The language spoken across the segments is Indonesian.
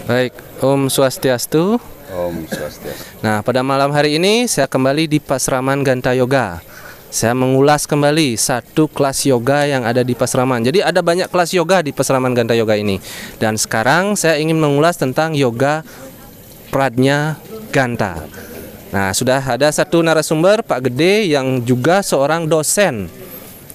Baik, Om Swastiastu. Om Swastiastu. Nah, pada malam hari ini saya kembali di Pasraman Ganta Yoga. Saya mengulas kembali satu kelas yoga yang ada di Pasraman. Jadi ada banyak kelas yoga di Pasraman Ganta Yoga ini. Dan sekarang saya ingin mengulas tentang yoga Pradnya Ganta. Nah, sudah ada satu narasumber, Pak Gede, yang juga seorang dosen.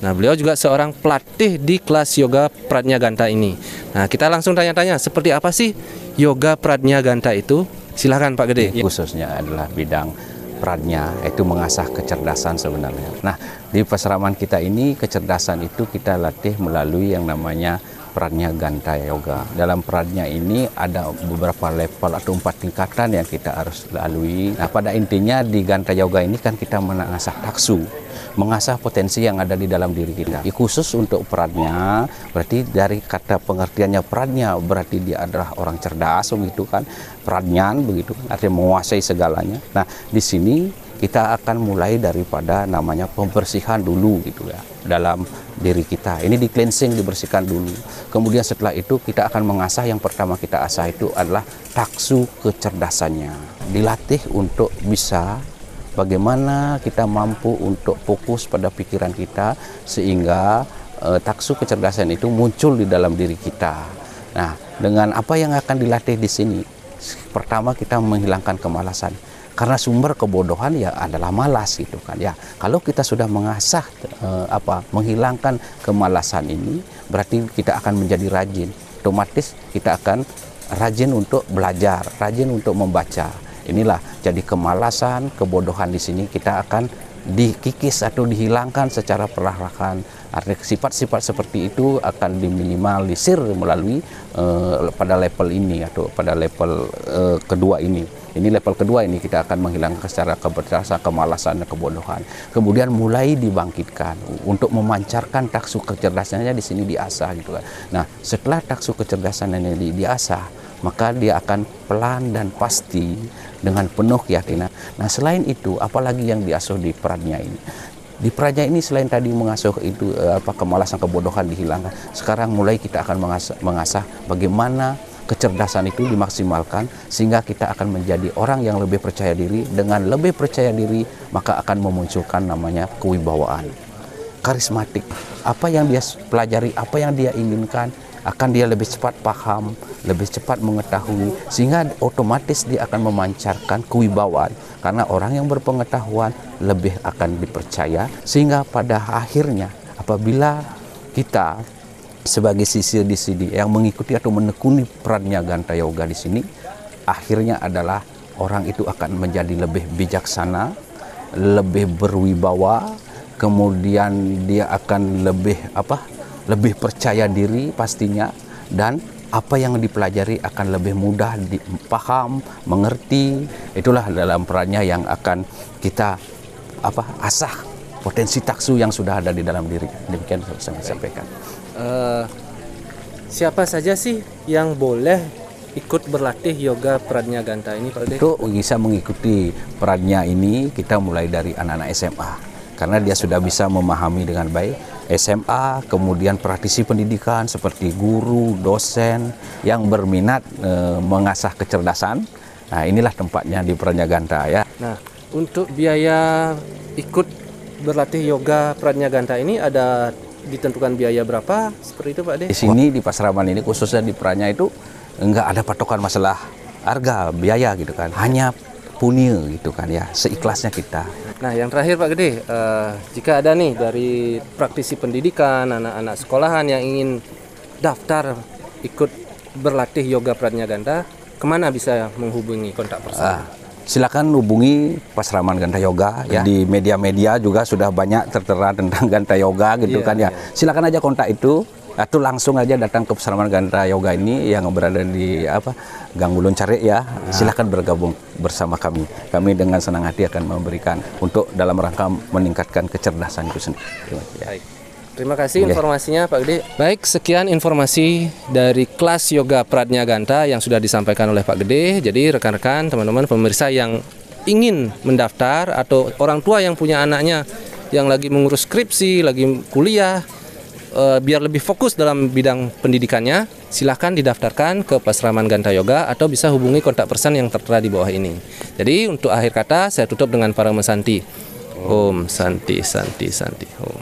Nah, beliau juga seorang pelatih di kelas yoga Pradnya Ganta ini. Nah, kita langsung tanya-tanya, seperti apa sih yoga Pradnya Ganta itu? Silakan Pak Gede. Khususnya adalah bidang pradnya, itu mengasah kecerdasan sebenarnya. Nah, di pasraman kita ini kecerdasan itu kita latih melalui yang namanya Pradnya Ganta Yoga. Dalam pradnya ini ada beberapa level atau 4 tingkatan yang kita harus lalui. Nah, pada intinya di Ganta Yoga ini kan kita mengasah taksu, mengasah potensi yang ada di dalam diri kita. Khusus untuk pradnya, berarti dari kata pengertiannya pradnya, berarti dia adalah orang cerdas, begitu kan, pradnyan, begitu, artinya menguasai segalanya. Nah, di sini kita akan mulai daripada namanya pembersihan dulu, gitu ya, dalam diri kita. Ini di cleansing, dibersihkan dulu. Kemudian setelah itu kita akan mengasah, yang pertama kita asah itu adalah taksu kecerdasannya. Dilatih untuk bisa bagaimana kita mampu untuk fokus pada pikiran kita sehingga taksu kecerdasan itu muncul di dalam diri kita. Nah, dengan apa yang akan dilatih di sini? Pertama, kita menghilangkan kemalasan. Karena sumber kebodohan ya adalah malas, gitu kan ya. Kalau kita sudah mengasah menghilangkan kemalasan ini, berarti kita akan menjadi rajin. Otomatis kita akan rajin untuk belajar, rajin untuk membaca. Inilah jadi kemalasan, kebodohan di sini kita akan dikikis atau dihilangkan secara perlahan. Artinya sifat-sifat seperti itu akan diminimalisir melalui pada level ini atau pada level kedua ini. Ini level kedua ini kita akan menghilangkan secara kecerdasan, kemalasan, dan kebodohan. Kemudian mulai dibangkitkan untuk memancarkan taksu kecerdasannya di sini diasah, gitu kan. Nah, setelah taksu kecerdasan ini diasah, maka dia akan pelan dan pasti dengan penuh keyakinan. Nah, selain itu, apalagi yang diasuh di pradnya ini? Di pradnya ini selain tadi mengasuh itu kemalasan, kebodohan dihilangkan, sekarang mulai kita akan mengasah bagaimana kecerdasan itu dimaksimalkan sehingga kita akan menjadi orang yang lebih percaya diri. Dengan lebih percaya diri, maka akan memunculkan namanya kewibawaan, karismatik. Apa yang dia pelajari, apa yang dia inginkan, akan dia lebih cepat paham, lebih cepat mengetahui, sehingga otomatis dia akan memancarkan kewibawaan. Karena orang yang berpengetahuan lebih akan dipercaya, sehingga pada akhirnya apabila kita sebagai sisir di sini yang mengikuti atau menekuni Pradnya Ganta Yoga di sini, akhirnya adalah orang itu akan menjadi lebih bijaksana, lebih berwibawa, kemudian dia akan lebih percaya diri pastinya, dan apa yang dipelajari akan lebih mudah dipaham, mengerti. Itulah dalam perannya yang akan kita asah potensi taksu yang sudah ada di dalam diri. Demikian saya sampaikan. Siapa saja sih yang boleh ikut berlatih yoga Pradnya Ganta ini, Pak Gede? Itu bisa mengikuti Pradnya ini, kita mulai dari anak-anak SMA. Karena dia sudah bisa memahami dengan baik. SMA, kemudian praktisi pendidikan seperti guru, dosen yang berminat mengasah kecerdasan. Nah, inilah tempatnya di Pradnya Ganta ya. Nah, untuk biaya ikut berlatih yoga Pradnya Ganta ini ada ditentukan biaya berapa seperti itu, Pak De? Di sini di Pasraman ini khususnya di Pradnya itu enggak ada patokan masalah harga, biaya, gitu kan. Hanya punya, gitu kan ya, seikhlasnya kita. Nah, yang terakhir Pak Gede, jika ada nih dari praktisi pendidikan, anak-anak sekolahan yang ingin daftar ikut berlatih yoga Pradnya Ganta, kemana bisa menghubungi kontak person? Silakan hubungi Pasraman Ganta Yoga ya. Di media-media juga sudah banyak tertera tentang Ganta Yoga, gitu kan ya. Silakan aja kontak itu atau langsung aja datang ke Pasraman Ganta Yoga ini yang berada di Gang Ulun Carik ya. Silakan bergabung bersama kami. Kami dengan senang hati akan memberikan untuk dalam rangka meningkatkan kecerdasan itu sendiri. Baik. Terima kasih informasinya Pak Gede. Baik, sekian informasi dari kelas yoga Pradnya Ganta yang sudah disampaikan oleh Pak Gede. Jadi rekan-rekan, teman-teman pemirsa yang ingin mendaftar atau orang tua yang punya anaknya yang lagi mengurus skripsi, lagi kuliah, biar lebih fokus dalam bidang pendidikannya, silahkan didaftarkan ke Pasraman Ganta Yoga atau bisa hubungi kontak person yang tertera di bawah ini. Jadi untuk akhir kata saya tutup dengan para mesanti. Om Santi Santi Santi Om.